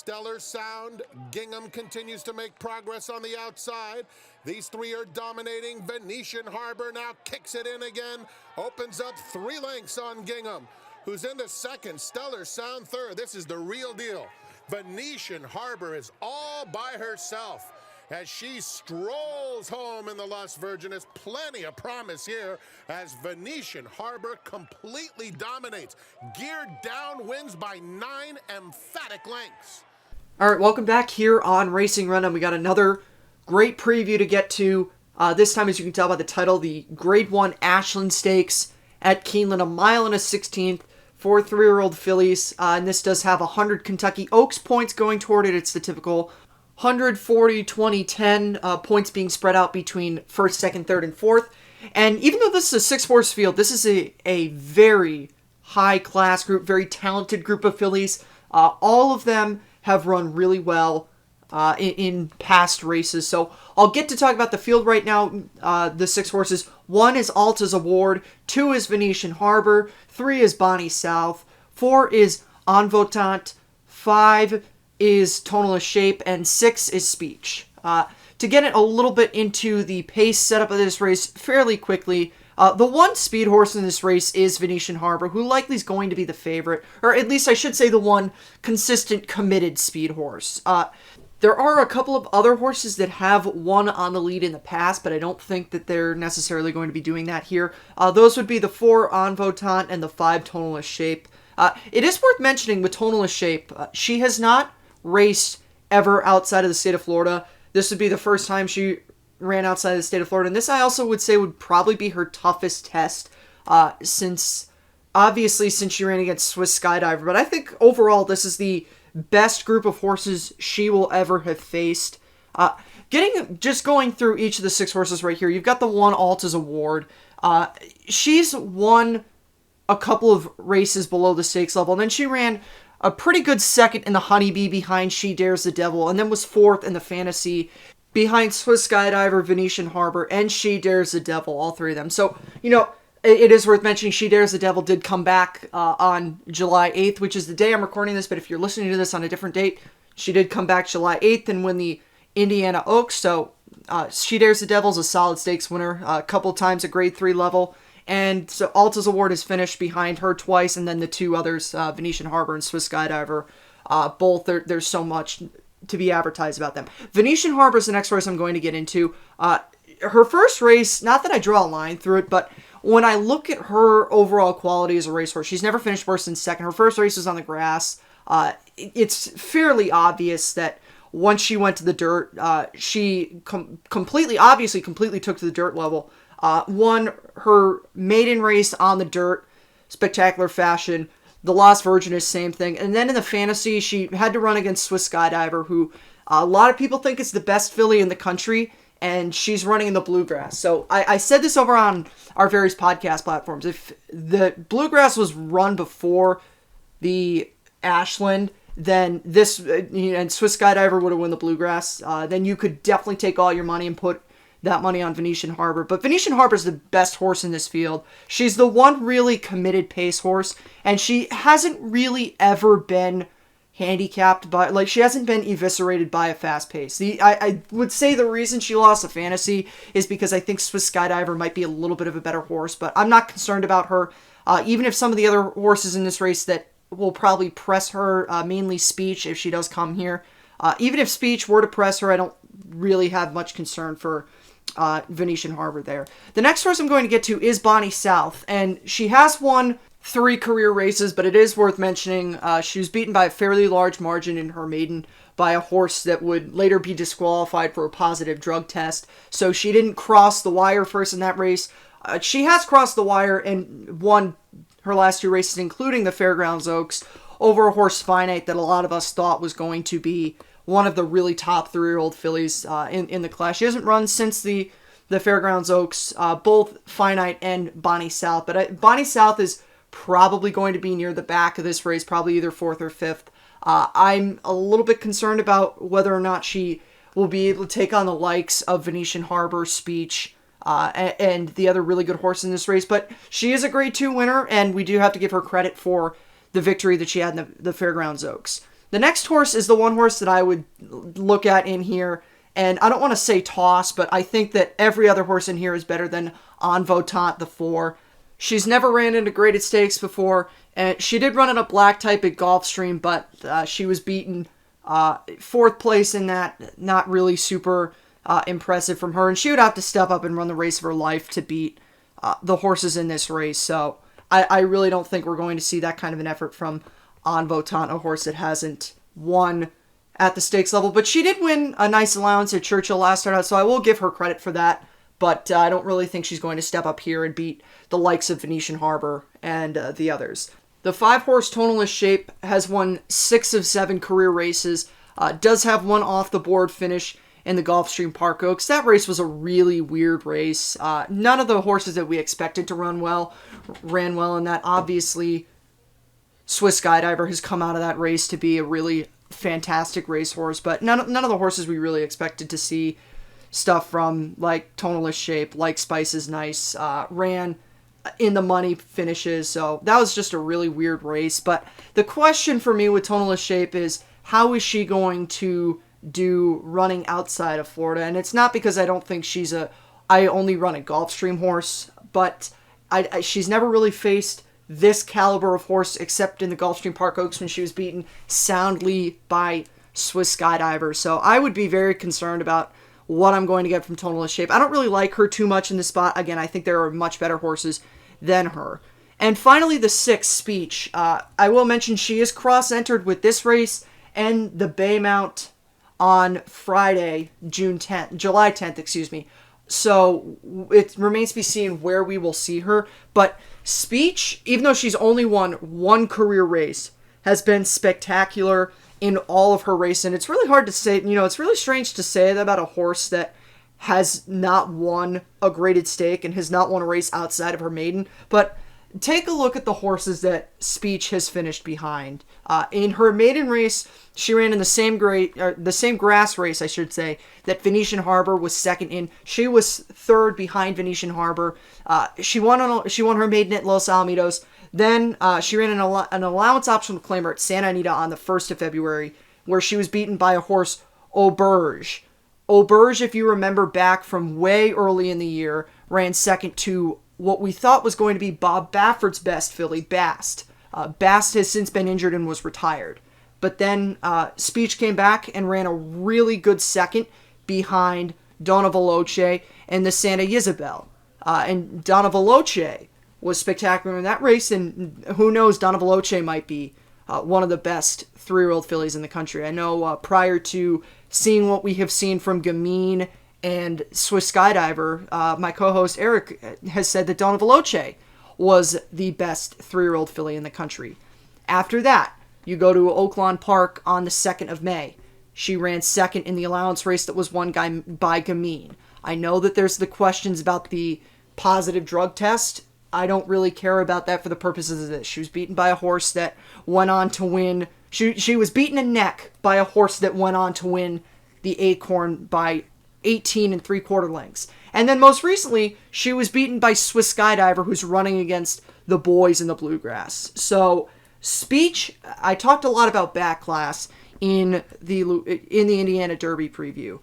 Stellar Sound. Gingham continues to make progress on the outside. These three are dominating. Venetian Harbor now kicks it in again. Opens up 3 lengths on Gingham, who's into second. Stellar Sound third. This is the real deal. Venetian Harbor is all by herself as she strolls home in the Las Virgenes. Plenty of promise here as Venetian Harbor completely dominates. Geared down, wins by 9 emphatic lengths. All right, welcome back here on Racing Run, and we got another great preview to get to. This time, as you can tell by the title, the Grade 1 Ashland Stakes at Keeneland, 1 mile and a 16th for 3-year-old fillies. And this does have 100 Kentucky Oaks points going toward it. It's the typical 140, 20, 10 points being spread out between first, second, third, and fourth. And even though this is a 6-horse field, this is a very high-class group, very talented group of fillies. All of them have run really well in past races. So I'll get to talk about the field right now, the 6 horses. 1 is Alta's Award, 2 is Venetian Harbor, 3 is Bonnie South, 4 is En Votant, 5 is Tonalist Shape, and 6 is Speech. To get it a little bit into the pace setup of this race fairly quickly, the 1 speed horse in this race is Venetian Harbor, who likely is going to be the favorite, or at least I should say the 1 consistent, committed speed horse. There are a couple of other horses that have won on the lead in the past, but I don't think that they're necessarily going to be doing that here. Those would be the 4 En Votant and the 5 Tonalist Shape. It is worth mentioning with Tonalist Shape, she has not raced ever outside of the state of Florida. This would be the first time she ran outside of the state of Florida, and this I also would say would probably be her toughest test since she ran against Swiss Skydiver. But I think overall this is the best group of horses she will ever have faced. Just going through each of the 6 horses right here, you've got the 1 Alta's Award. She's won a couple of races below the stakes level, and then she ran a pretty good second in the Honeybee behind She Dares the Devil, and then was 4th in the Fantasy behind Swiss Skydiver, Venetian Harbor, and She Dares the Devil, all 3 of them. So, it is worth mentioning She Dares the Devil did come back on July 8th, which is the day I'm recording this, but if you're listening to this on a different date, she did come back July 8th and win the Indiana Oaks. So She Dares the Devil is a solid stakes winner, a couple times at grade 3 level. And so Alta's Award is finished behind her twice, and then the 2 others, Venetian Harbor and Swiss Skydiver, both, there's so much to be advertised about them. Venetian Harbor is the next race I'm going to get into. Her first race, not that I draw a line through it, but when I look at her overall quality as a racehorse, she's never finished worse than second. Her first race was on the grass. It's fairly obvious that once she went to the dirt, she completely took to the dirt level. Won her maiden race on the dirt, spectacular fashion. The Las Virgenes, same thing. And then in the Fantasy, she had to run against Swiss Skydiver, who a lot of people think is the best filly in the country, and she's running in the Bluegrass. So I said this over on our various podcast platforms. If the Bluegrass was run before the Ashland, then this and Swiss Skydiver would have won the Bluegrass. Then you could definitely take all your money and put that money on Venetian Harbor. But Venetian Harbor is the best horse in this field. She's the 1 really committed pace horse, and she hasn't really ever been handicapped by, she hasn't been eviscerated by a fast pace. I would say the reason she lost the Fantasy is because I think Swiss Skydiver might be a little bit of a better horse, but I'm not concerned about her. Even if some of the other horses in this race that will probably press her, mainly Speech if she does come here, even if Speech were to press her, I don't really have much concern for Venetian Harbor there. The next horse I'm going to get to is Bonnie South, and she has won 3 career races, but it is worth mentioning she was beaten by a fairly large margin in her maiden by a horse that would later be disqualified for a positive drug test, so she didn't cross the wire first in that race. She has crossed the wire and won her last 2 races, including the Fairgrounds Oaks, over a horse Finite that a lot of us thought was going to be one of the really top 3-year-old fillies in the class. She hasn't run since the Fairgrounds Oaks, both Finite and Bonnie South. But Bonnie South is probably going to be near the back of this race, probably either 4th or 5th. I'm a little bit concerned about whether or not she will be able to take on the likes of Venetian Harbor, Speech, and the other really good horse in this race. But she is a grade 2 winner, and we do have to give her credit for the victory that she had in the Fairgrounds Oaks. The next horse is the one horse that I would look at in here, and I don't want to say toss, but I think that every other horse in here is better than En Votant, the 4. She's never ran into graded stakes before, and she did run in a black type at Gulfstream, but she was beaten 4th place in that. Not really super impressive from her, and she would have to step up and run the race of her life to beat the horses in this race. So I really don't think we're going to see that kind of an effort from En Votant, a horse that hasn't won at the stakes level. But she did win a nice allowance at Churchill last start out, so I will give her credit for that. But I don't really think she's going to step up here and beat the likes of Venetian Harbor and the others. The 5-horse Tonalist Shape has won 6 of 7 career races, does have one off-the-board finish in the Gulfstream Park Oaks. That race was a really weird race. None of the horses that we expected to run well ran well in that. Obviously, Swiss Skydiver has come out of that race to be a really fantastic racehorse, but none of the horses we really expected to see stuff from, like Tonalist Shape, like Spice is Nice, ran in the money finishes. So that was just a really weird race. But the question for me with Tonalist Shape is, how is she going to do running outside of Florida? And it's not because I don't think I only run a Gulfstream horse, but she's never really faced this caliber of horse except in the Gulfstream Park Oaks when she was beaten soundly by Swiss Skydiver. So I would be very concerned about what I'm going to get from Tonalist Shape. I don't really like her too much in this spot. Again, I think there are much better horses than her. And finally, the 6, Speech. I will mention she is cross-entered with this race and the Baymount on Friday, July 10th, excuse me. So it remains to be seen where we will see her. But Speech, even though she's only won 1 career race, has been spectacular in all of her race. And it's really hard to say, it's really strange to say that about a horse that has not won a graded stake and has not won a race outside of her maiden. But take a look at the horses that Speech has finished behind. In her maiden race, she ran in the same grass race, I should say, that Venetian Harbor was second in. She was 3rd behind Venetian Harbor. She won her maiden at Los Alamitos. Then she ran an allowance optional claimer at Santa Anita on the 1st of February, where she was beaten by a horse, Auberge. Auberge, if you remember back from way early in the year, ran second to what we thought was going to be Bob Baffert's best filly, Bast. Bast has since been injured and was retired. But then Speech came back and ran a really good second behind Donna Veloce and the Santa Isabel. And Donna Veloce was spectacular in that race, and who knows, Donna Veloce might be one of the best 3-year-old fillies in the country. I know prior to seeing what we have seen from Gamine and Swiss Skydiver, my co-host Eric has said that Donna Veloce was the best 3-year-old filly in the country. After that, you go to Oaklawn Park on the 2nd of May. She ran second in the allowance race that was won by Gamine. I know that there's the questions about the positive drug test. I don't really care about that for the purposes of this. She was beaten by a horse that went on to win. She was beaten in neck by a horse that went on to win the Acorn by 18 3/4 lengths. And then most recently, she was beaten by Swiss Skydiver, who's running against the boys in the Bluegrass. So Speech, I talked a lot about back class in the Indiana Derby preview.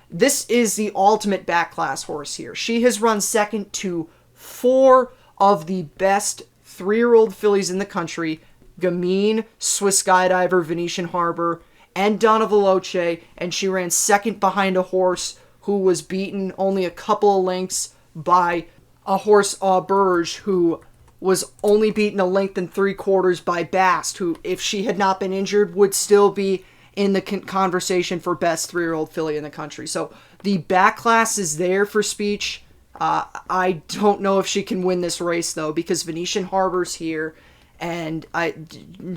This is the ultimate back class horse here. She has run second to 4 of the best 3-year-old fillies in the country: Gamine, Swiss Skydiver, Venetian Harbor, and Donna Veloce, and she ran second behind a horse who was beaten only a couple of lengths by a horse, Auberge, who was only beaten a length and 3/4 by Bast, who, if she had not been injured, would still be in the conversation for best 3-year-old filly in the country. So the back class is there for Speech. I don't know if she can win this race, though, because Venetian Harbor's here, and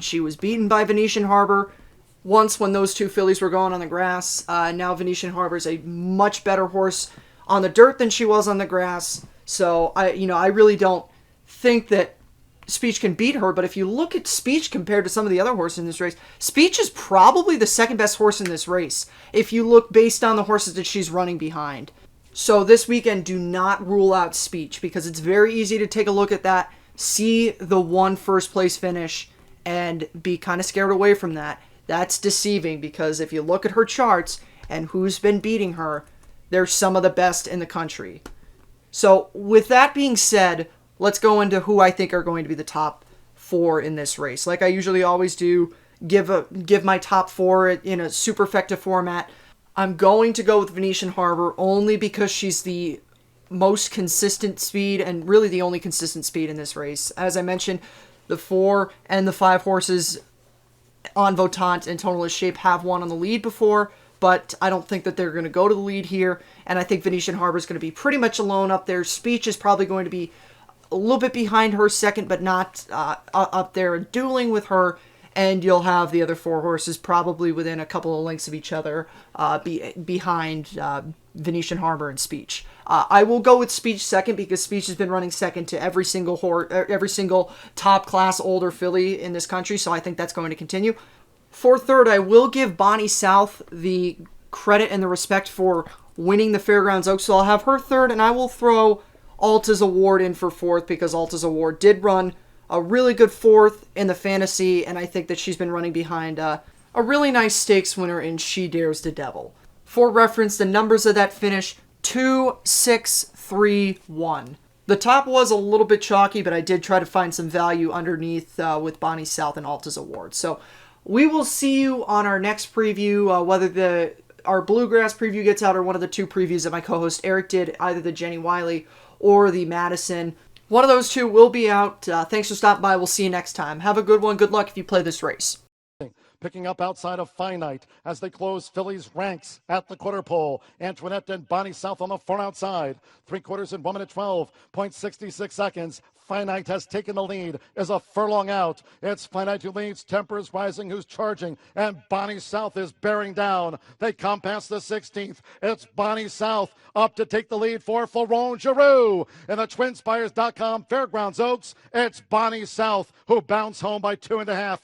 she was beaten by Venetian Harbor once when those 2 fillies were going on the grass. Now Venetian Harbor is a much better horse on the dirt than she was on the grass. So I really don't think that Speech can beat her. But if you look at Speech compared to some of the other horses in this race, Speech is probably the second best horse in this race if you look based on the horses that she's running behind. So this weekend, do not rule out Speech, because it's very easy to take a look at that, see the 1 first place finish, and be kind of scared away from that. That's deceiving because if you look at her charts and who's been beating her, they're some of the best in the country. So with that being said, let's go into who I think are going to be the top 4 in this race. Like I usually always do, give my top 4 in a superfecta format. I'm going to go with Venetian Harbor only because she's the most consistent speed and really the only consistent speed in this race. As I mentioned, the 4 and the 5 horses on Votant and Tonalist Shape have won on the lead before, but I don't think that they're going to go to the lead here, and I think Venetian Harbor is going to be pretty much alone up there. Speech is probably going to be a little bit behind her second, but not up there dueling with her, and you'll have the other 4 horses probably within a couple of lengths of each other behind Venetian Harbor and Speech. I will go with Speech second because Speech has been running second to every single top class older filly in this country, so I think that's going to continue. For third, I will give Bonnie South the credit and the respect for winning the Fairgrounds Oaks, so I'll have her third, and I will throw Alta's Award in for fourth because Alta's Award did run a really good fourth in the fantasy, and I think that she's been running behind a really nice stakes winner in She Dares the Devil. For reference, the numbers of that finish, 2, 6, 3, 1. The top was a little bit chalky, but I did try to find some value underneath with Bonnie South and Alta's Award. So we will see you on our next preview, whether our Bluegrass preview gets out or one of the 2 previews that my co-host Eric did, either the Jenny Wiley or the Madison. One of those 2 will be out. Thanks for stopping by. We'll see you next time. Have a good one. Good luck if you play this race. Picking up outside of Finite as they close Phillies ranks at the quarter pole. Antoinette and Bonnie South on the far outside. 3/4 in 1 minute 12.66 seconds. Finite has taken the lead, is a furlong out. It's Finite who leads, Temper is rising, who's charging, and Bonnie South is bearing down. They come past the 16th. It's Bonnie South up to take the lead for Florent Giroux. In the TwinSpires.com Fairgrounds Oaks, it's Bonnie South who bounced home by 2.5.